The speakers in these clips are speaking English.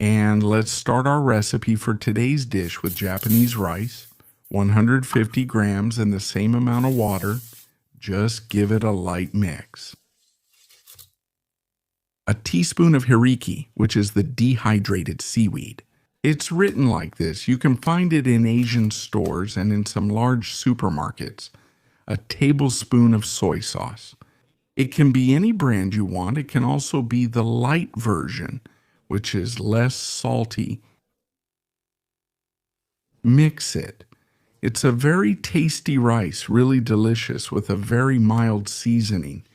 And let's start our recipe for today's dish with Japanese rice, 150 grams and the same amount of water. Just give it a light mix. A teaspoon of hiriki, which is the dehydrated seaweed. It's written like this. You can find it in Asian stores and in some large supermarkets. A tablespoon of soy sauce. It can be any brand you want. It can also be the light version, which is less salty. Mix it. It's a very tasty rice, really delicious, with a very mild seasoning.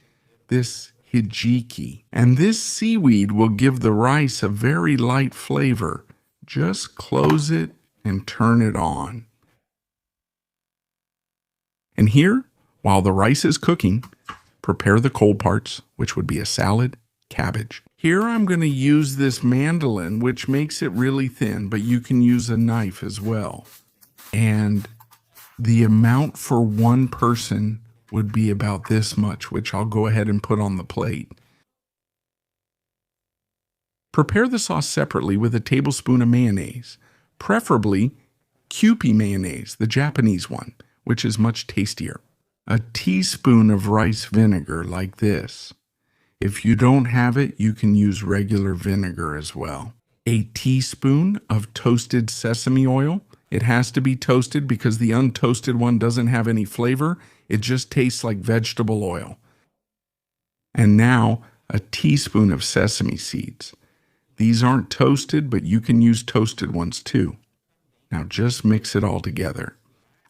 This hijiki. And this seaweed will give the rice a very light flavor. Just close it and turn it on. And here, while the rice is cooking, prepare the cold parts, which would be a salad, cabbage. Here I'm going to use this mandolin, which makes it really thin, but you can use a knife as well. And the amount for one person would be about this much, which I'll go ahead and put on the plate. Prepare the sauce separately with a tablespoon of mayonnaise, preferably Kewpie mayonnaise, the Japanese one, which is much tastier. A teaspoon of rice vinegar like this. If you don't have it, you can use regular vinegar as well. A teaspoon of toasted sesame oil. It has to be toasted because the untoasted one doesn't have any flavor. It just tastes like vegetable oil. And now a teaspoon of sesame seeds. These aren't toasted, but you can use toasted ones too. Now just mix it all together.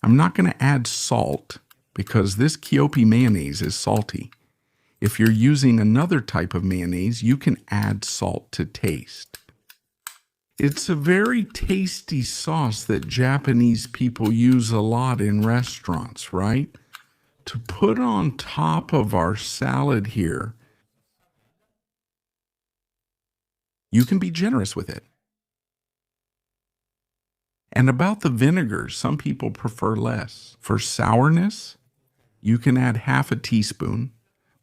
I'm not going to add salt because this Kewpie mayonnaise is salty. If you're using another type of mayonnaise, you can add salt to taste. It's a very tasty sauce that Japanese people use a lot in restaurants, right? To put on top of our salad here, you can be generous with it. And about the vinegar, some people prefer less. For sourness, you can add half a teaspoon,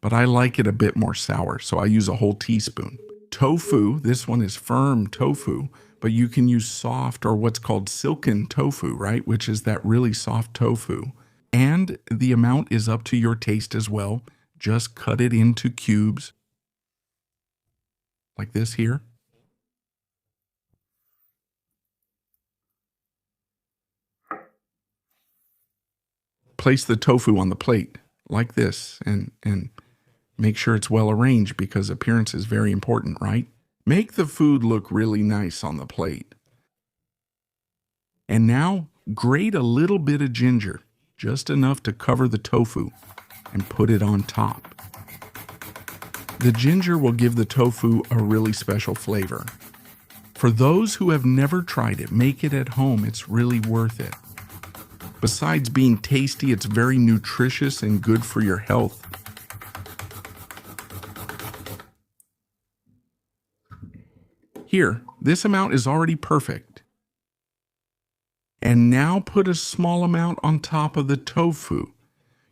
but I like it a bit more sour, so I use a whole teaspoon. Tofu, this one is firm tofu, but you can use soft or what's called silken tofu, right? Which is that really soft tofu. And the amount is up to your taste as well. Just cut it into cubes, like this here. Place the tofu on the plate like this and make sure it's well arranged because appearance is very important, right? Make the food look really nice on the plate. And now grate a little bit of ginger, just enough to cover the tofu, and put it on top. The ginger will give the tofu a really special flavor. For those who have never tried it, make it at home. It's really worth it. Besides being tasty, it's very nutritious and good for your health. Here, this amount is already perfect. And now put a small amount on top of the tofu.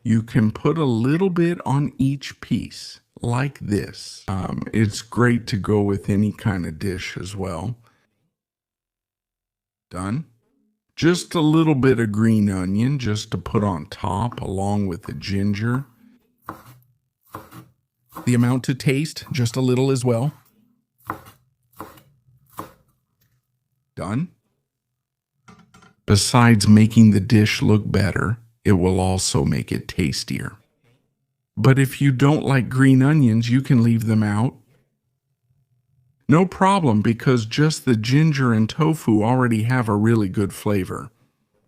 You can put a little bit on each piece, like this. It's great to go with any kind of dish as well. Done? Just a little bit of green onion just to put on top along with the ginger. The amount to taste, just a little as well. Done? Besides making the dish look better, it will also make it tastier. But if you don't like green onions, you can leave them out. No problem, because just the ginger and tofu already have a really good flavor.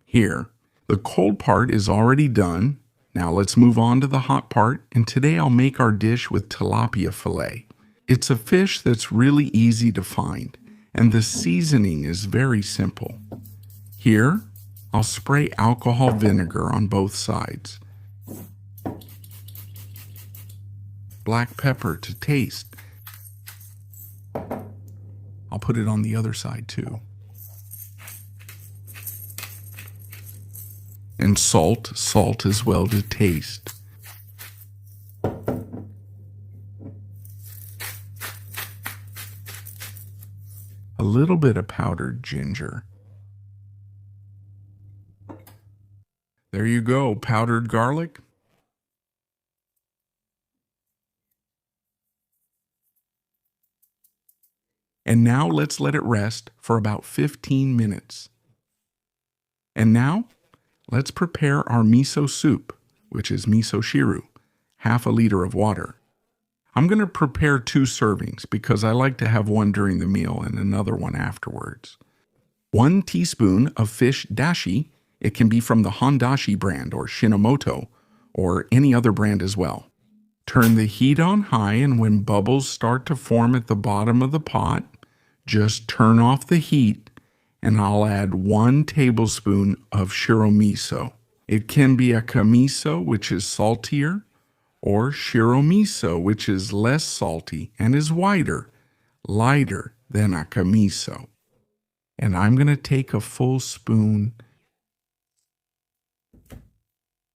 Here, the cold part is already done. Now let's move on to the hot part, and today I'll make our dish with tilapia fillet. It's a fish that's really easy to find, and the seasoning is very simple. Here, I'll spray alcohol vinegar on both sides. Black pepper to taste. I'll put it on the other side too. And salt as well to taste. A a little bit of powdered ginger. There you go, powdered garlic. And now let's let it rest for about 15 minutes. And now, let's prepare our miso soup, which is miso shiru, half a liter of water. I'm going to prepare 2 servings because I like to have one during the meal and another one afterwards. 1 teaspoon of fish dashi. It can be from the Hondashi brand or Shinomoto or any other brand as well. Turn the heat on high, and when bubbles start to form at the bottom of the pot, just turn off the heat, and I'll add 1 tablespoon of shiro miso. It can be akamiso, which is saltier, or shiro miso, which is less salty and is whiter, lighter than akamiso. And I'm going to take a full spoon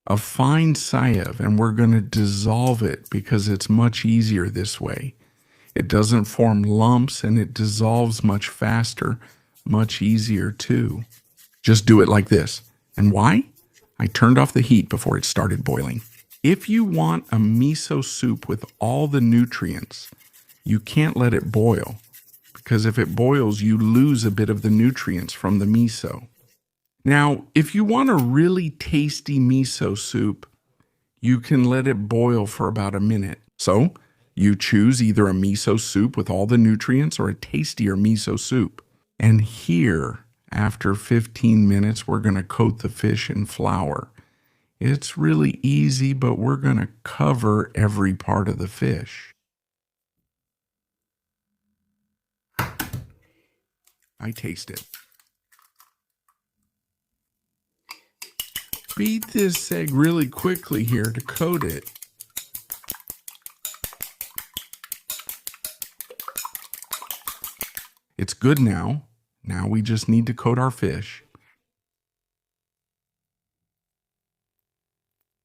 of fine saive, and we're going to dissolve it because it's much easier this way. It doesn't form lumps, and it dissolves much faster, much easier too. Just do it like this. And why? I turned off the heat before it started boiling. If you want a miso soup with all the nutrients, you can't let it boil, because if it boils, you lose a bit of the nutrients from the miso. Now, if you want a really tasty miso soup, you can let it boil for about a minute. So, you choose either a miso soup with all the nutrients or a tastier miso soup. And here, after 15 minutes, we're going to coat the fish in flour. It's really easy, but we're going to cover every part of the fish. I taste it. Beat this egg really quickly here to coat it. It's good now. Now we just need to coat our fish.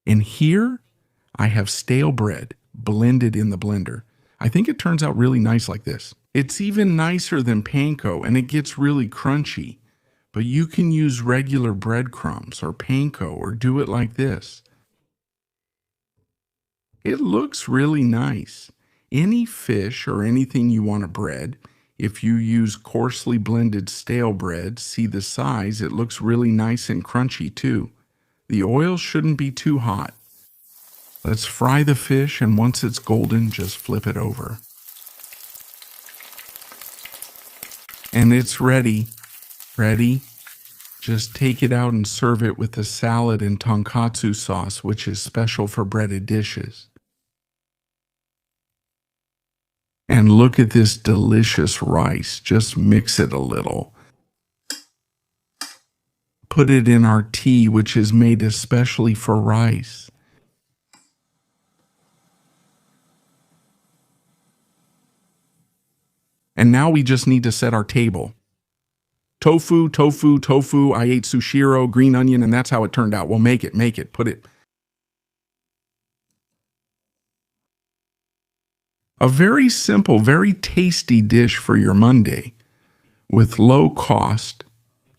And here I have stale bread blended in the blender. I think it turns out really nice like this. It's even nicer than panko, and it gets really crunchy. But you can use regular breadcrumbs or panko, or do it like this. It looks really nice. Any fish or anything you want to bread, if you use coarsely blended stale bread, see the size, it looks really nice and crunchy too. The oil shouldn't be too hot. Let's fry the fish, and once it's golden, just flip it over. And it's ready. Ready? Just take it out and serve it with the salad and tonkatsu sauce, which is special for breaded dishes. And look at this delicious rice. Just mix it a little. Put it in our tea, which is made especially for rice. And now we just need to set our table. Tofu, tofu, tofu. I ate sushiro, green onion, and that's how it turned out. Well, make it, put it. A very simple, very tasty dish for your Monday. With low cost,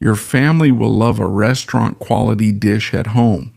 your family will love a restaurant quality dish at home.